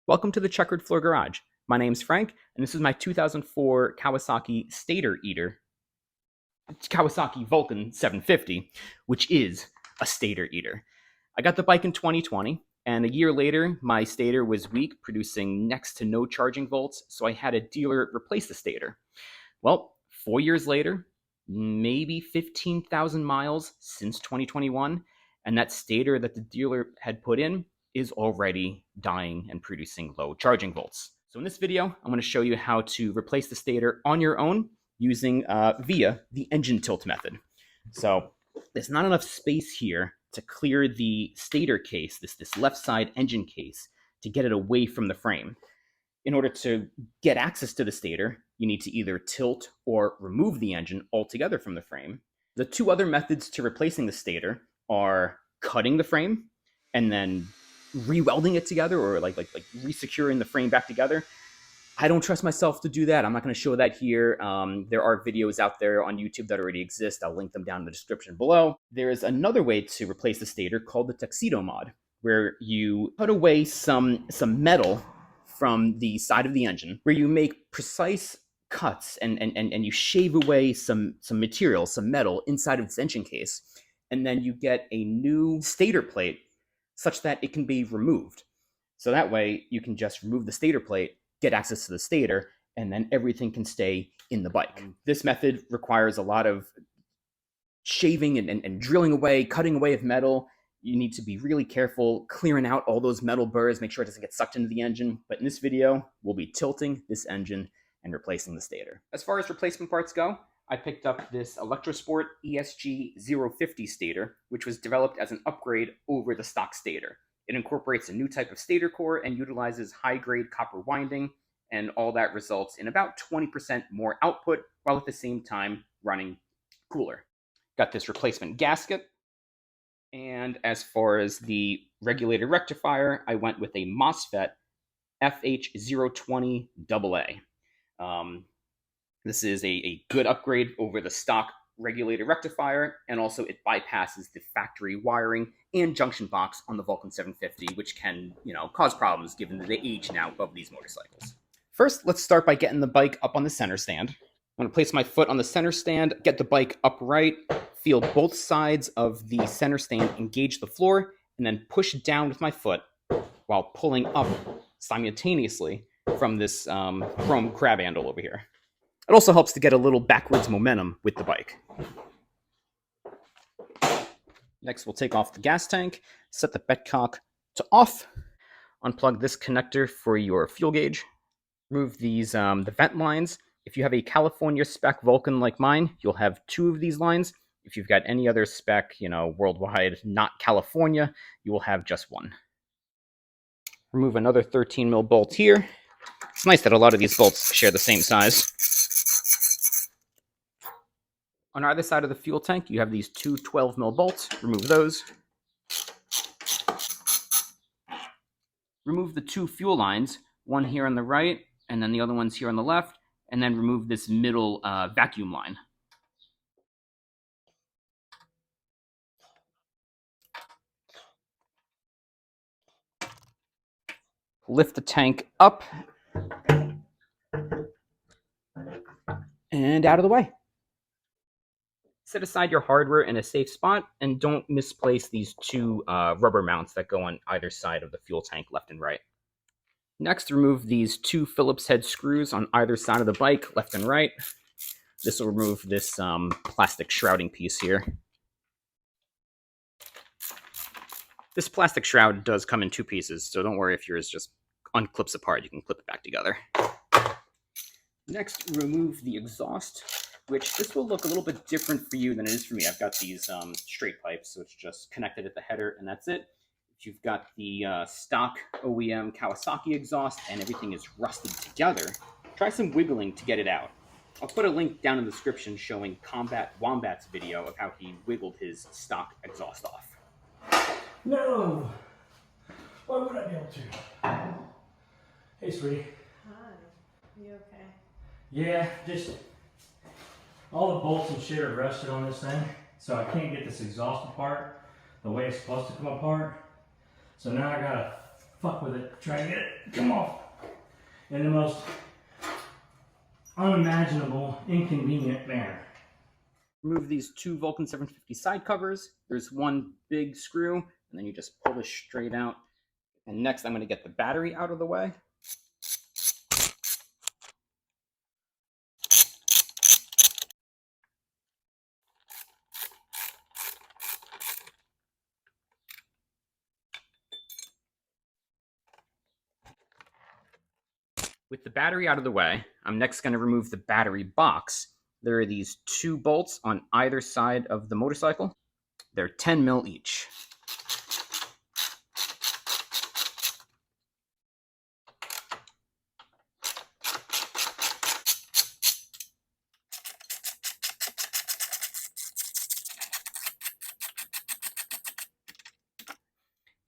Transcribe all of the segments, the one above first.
Welcome to the Checkered Floor Garage. My name's Frank, and this is my 2004 Kawasaki Stator Eater, Kawasaki Vulcan 750, which is a Stator Eater. I got the bike in 2020, and a year later, my Stator was weak, producing next to no charging volts, so I had a dealer replace the Stator. Well, 4 years later, maybe 15,000 miles since 2021, and that Stator that the dealer had put in is already dying and producing low charging volts. So in this video, I'm going to show you how to replace the Stator on your own using via the engine tilt method. So there's not enough space here to clear the Stator case, this left side engine case, to get it away from the frame. In order to get access to the Stator, you need to either tilt or remove the engine altogether from the frame. The two other methods to replacing the Stator are cutting the frame and then re-welding it together, or like re-securing the frame back together. I don't trust myself to do that. I'm not going to show that here. There are videos out there on YouTube that already exist. I'll link them down in the description below. There is another way to replace the Stator called the Tuxedo Mod, where you cut away some metal from the side of the engine, where you make precise cuts and you shave away some material, some metal inside of this engine case, and then you get a new Stator plate such that it can be removed. So that way you can just remove the Stator plate, get access to the Stator, and then everything can stay in the bike. This method requires a lot of shaving and drilling away, cutting away of metal. You need to be really careful clearing out all those metal burrs, make sure it doesn't get sucked into the engine. But in this video, we'll be tilting this engine and replacing the Stator. As far as replacement parts go, I picked up this Electrosport ESG050 Stator, which was developed as an upgrade over the stock Stator. It incorporates a new type of Stator core and utilizes high-grade copper winding, and all that results in about 20% more output, while at the same time running cooler. Got this replacement gasket, and as far as the regulator rectifier, I went with a MOSFET FH020AA. This is a good upgrade over the stock regulator rectifier, and also it bypasses the factory wiring and junction box on the Vulcan 750, which can, cause problems given the age now of these motorcycles. First, let's start by getting the bike up on the center stand. I'm going to place my foot on the center stand, get the bike upright, feel both sides of the center stand engage the floor, and then push down with my foot while pulling up simultaneously from this chrome crab handle over here. It also helps to get a little backwards momentum with the bike. Next, we'll take off the gas tank, set the petcock to off, unplug this connector for your fuel gauge, remove these the vent lines. If you have a California spec Vulcan like mine, you'll have 2 of these lines. If you've got any other spec, worldwide, not California, you will have just 1. Remove another 13 mil bolt here. It's nice that a lot of these bolts share the same size. On either side of the fuel tank, you have these 2 12 mil bolts. Remove those. Remove the 2 fuel lines, one here on the right, and then the other one's here on the left, and then remove this middle vacuum line. Lift the tank up and out of the way. Set aside your hardware in a safe spot, and don't misplace these 2 rubber mounts that go on either side of the fuel tank, left and right. Next, remove these 2 Phillips head screws on either side of the bike, left and right. This will remove this plastic shrouding piece here. This plastic shroud does come in 2 pieces, so don't worry if yours just unclips apart. You can clip it back together. Next, remove the exhaust, which this will look a little bit different for you than it is for me. I've got these straight pipes, so it's just connected at the header, and that's it. If you've got the stock OEM Kawasaki exhaust and everything is rusted together, try some wiggling to get it out. I'll put a link down in the description showing Combat Wombat's video of how he wiggled his stock exhaust off. No! Why would I be able to? Hey, sweetie. Hi. You okay? Yeah, just all the bolts and shit are rusted on this thing, so I can't get this exhaust apart the way it's supposed to come apart. So now I gotta fuck with it, try to get it to come off in the most unimaginable, inconvenient manner. Remove these two Vulcan 750 side covers. There's one big screw, and then you just pull this straight out. And next, I'm going to get the battery out of the way. With the battery out of the way, I'm next going to remove the battery box. There are these two bolts on either side of the motorcycle. They're 10 mil each.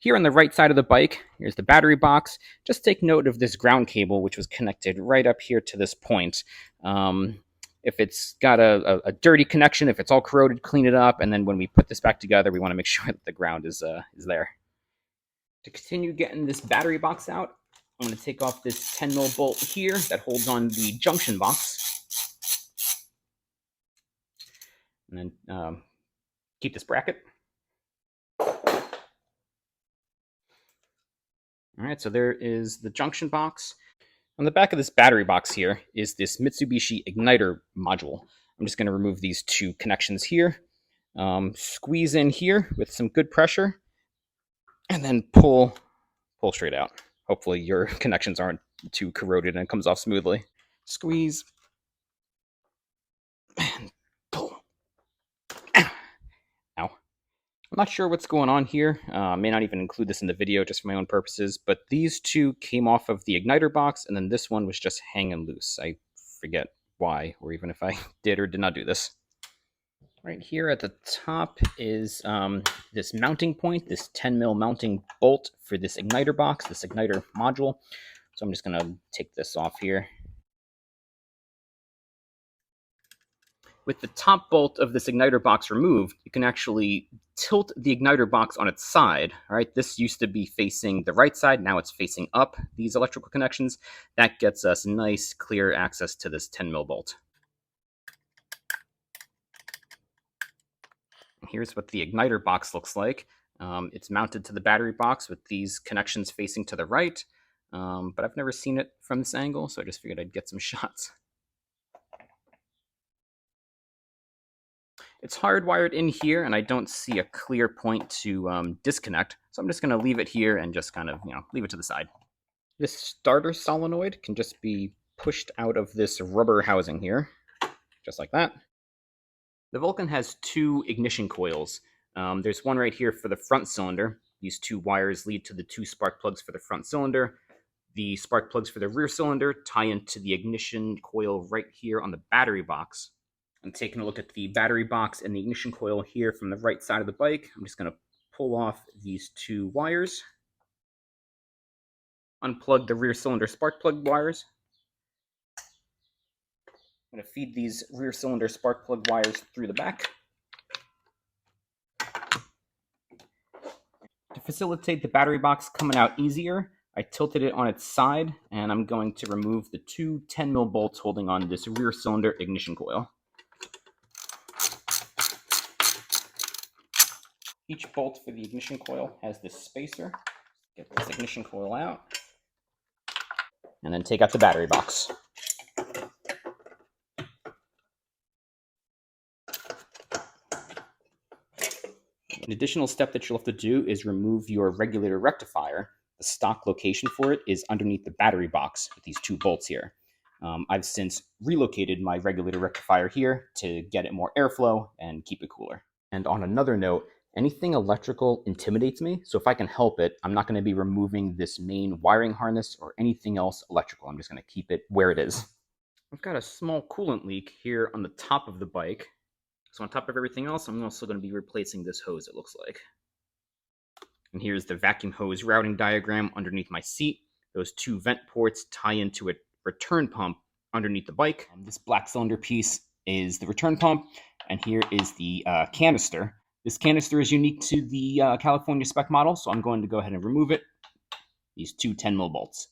Here on the right side of the bike, here's the battery box. Just take note of this ground cable, which was connected right up here to this point. If it's got a dirty connection, if it's all corroded, clean it up. And then when we put this back together, we want to make sure that the ground is there. To continue getting this battery box out, I'm going to take off this 10 mil bolt here that holds on the junction box. And then keep this bracket. All right, so there is the junction box. On the back of this battery box here is this Mitsubishi igniter module. I'm just going to remove these two connections here, squeeze in here with some good pressure, and then pull straight out. Hopefully your connections aren't too corroded and it comes off smoothly. Squeeze and pull. Ow. I'm not sure what's going on here. May not even include this in the video just for my own purposes, but these two came off of the igniter box, and then this one was just hanging loose. I forget why, or even if I did or did not do this. Right here at the top is this mounting point, this 10 mil mounting bolt for this igniter box, this igniter module. So I'm just going to take this off here. With the top bolt of this igniter box removed, you can actually tilt the igniter box on its side. All right, this used to be facing the right side. Now it's facing up, these electrical connections. That gets us nice, clear access to this 10 mil bolt. Here's what the igniter box looks like. It's mounted to the battery box with these connections facing to the right, but I've never seen it from this angle, so I just figured I'd get some shots. It's hardwired in here, and I don't see a clear point to disconnect, so I'm just going to leave it here and just kind of, leave it to the side. This starter solenoid can just be pushed out of this rubber housing here, just like that. The Vulcan has two ignition coils. There's one right here for the front cylinder. These two wires lead to the two spark plugs for the front cylinder. The spark plugs for the rear cylinder tie into the ignition coil right here on the battery box. I'm taking a look at the battery box and the ignition coil here from the right side of the bike. I'm just going to pull off these two wires. Unplug the rear cylinder spark plug wires. I'm going to feed these rear cylinder spark plug wires through the back. To facilitate the battery box coming out easier, I tilted it on its side, and I'm going to remove the two 10 mil bolts holding on this rear cylinder ignition coil. Each bolt for the ignition coil has this spacer. Get this ignition coil out, and then take out the battery box. An additional step that you'll have to do is remove your regulator rectifier. The stock location for it is underneath the battery box with these two bolts here. I've since relocated my regulator rectifier here to get it more airflow and keep it cooler. And on another note, anything electrical intimidates me, so if I can help it, I'm not going to be removing this main wiring harness or anything else electrical. I'm just going to keep it where it is. I've got a small coolant leak here on the top of the bike. So on top of everything else, I'm also going to be replacing this hose, it looks like. And here's the vacuum hose routing diagram underneath my seat. Those two vent ports tie into a return pump underneath the bike. And this black cylinder piece is the return pump, and here is the canister. This canister is unique to the California spec model, so I'm going to go ahead and remove it these two 10mm bolts.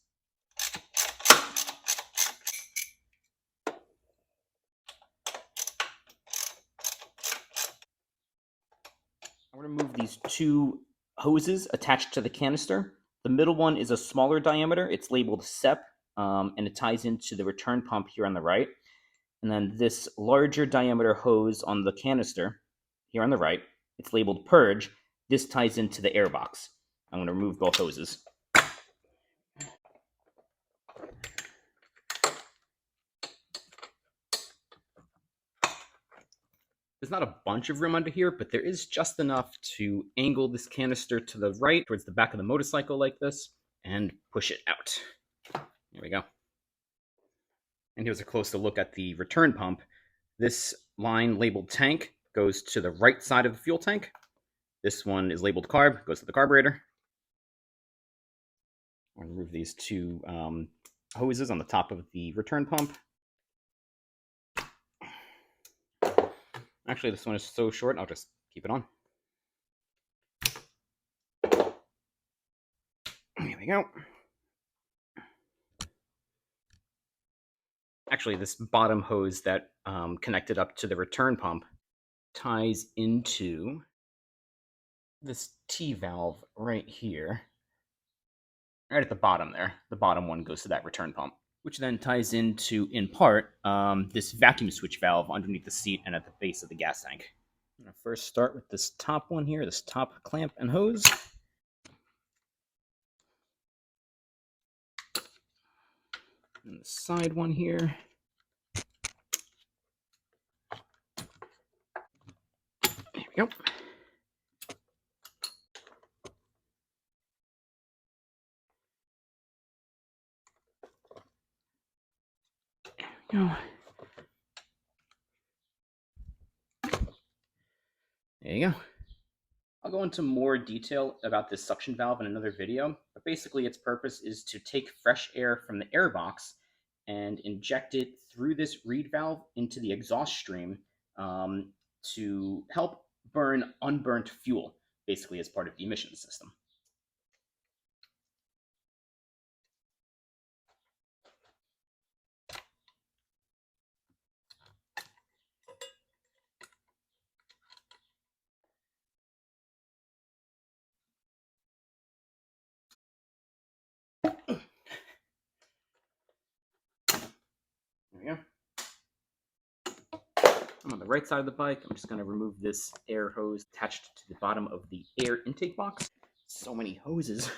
I'm going to move these two hoses attached to the canister. The middle one is a smaller diameter. It's labeled SEP, and it ties into the return pump here on the right. And then this larger diameter hose on the canister here on the right, it's labeled Purge. This ties into the air box. I'm going to remove both hoses. There's not a bunch of room under here, but there is just enough to angle this canister to the right towards the back of the motorcycle like this and push it out. There we go. And here's a closer look at the return pump. This line labeled tank goes to the right side of the fuel tank. This one is labeled carb, goes to the carburetor. I'll remove these two hoses on the top of the return pump. Actually, this one is so short, I'll just keep it on. Here we go. Actually, this bottom hose that connected up to the return pump ties into this T-valve right here. Right at the bottom there. The bottom one goes to that return pump, which then ties into, in part, this vacuum switch valve underneath the seat and at the base of the gas tank. I'm going to first start with this top one here, this top clamp and hose. And the side one here. There we go. There you go. I'll go into more detail about this suction valve in another video, but basically its purpose is to take fresh air from the air box and inject it through this reed valve into the exhaust stream to help burn unburnt fuel, basically as part of the emission system. There we go. I'm on the right side of the bike. I'm just going to remove this air hose attached to the bottom of the air intake box. So many hoses.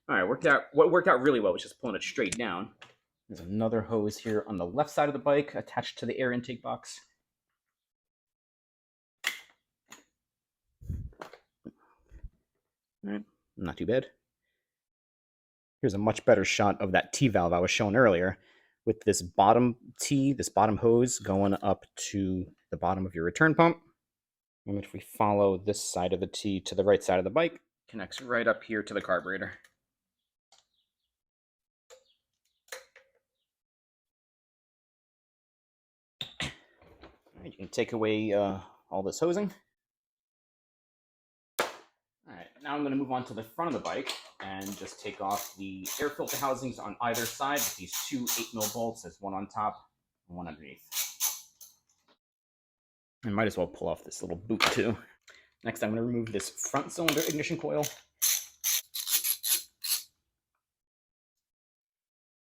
All right, what worked out really well was just pulling it straight down. There's another hose here on the left side of the bike attached to the air intake box. All right, not too bad. Here's a much better shot of that T-valve I was showing earlier with this bottom T, this bottom hose going up to the bottom of your return pump. And if we follow this side of the T to the right side of the bike, it connects right up here to the carburetor. All right, you can take away all this hosing. All right, now I'm going to move on to the front of the bike and just take off the air filter housings on either side with these two 8mm bolts. There's one on top and one underneath. I might as well pull off this little boot too. Next, I'm going to remove this front cylinder ignition coil.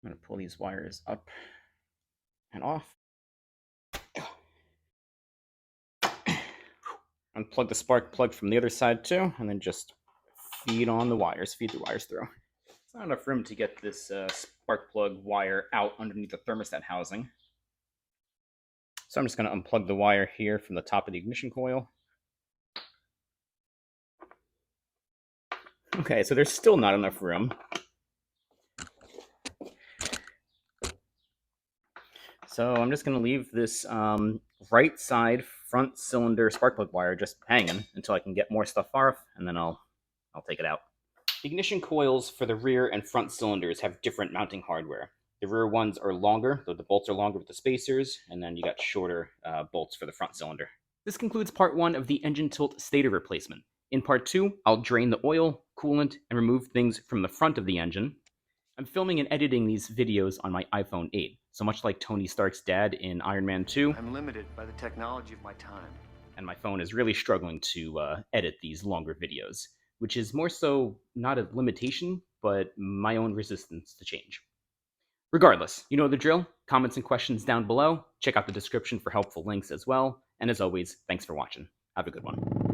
I'm going to pull these wires up and off. Unplug the spark plug from the other side too, and then just feed the wires through. It's not enough room to get this spark plug wire out underneath the thermostat housing. So I'm just going to unplug the wire here from the top of the ignition coil. Okay, so there's still not enough room. So I'm just going to leave this right side front cylinder spark plug wire just hanging until I can get more stuff off, and then I'll take it out. The ignition coils for the rear and front cylinders have different mounting hardware. The rear ones are longer, though the bolts are longer with the spacers, and then you got shorter bolts for the front cylinder. This concludes part 1 of the engine tilt stator replacement. In part 2, I'll drain the oil, coolant, and remove things from the front of the engine. I'm filming and editing these videos on my iPhone 8, so much like Tony Stark's dad in Iron Man 2, I'm limited by the technology of my time. and my phone is really struggling to edit these longer videos, which is more so not a limitation, but my own resistance to change. Regardless, you know the drill. Comments and questions down below. Check out the description for helpful links as well. And as always, thanks for watching. Have a good one.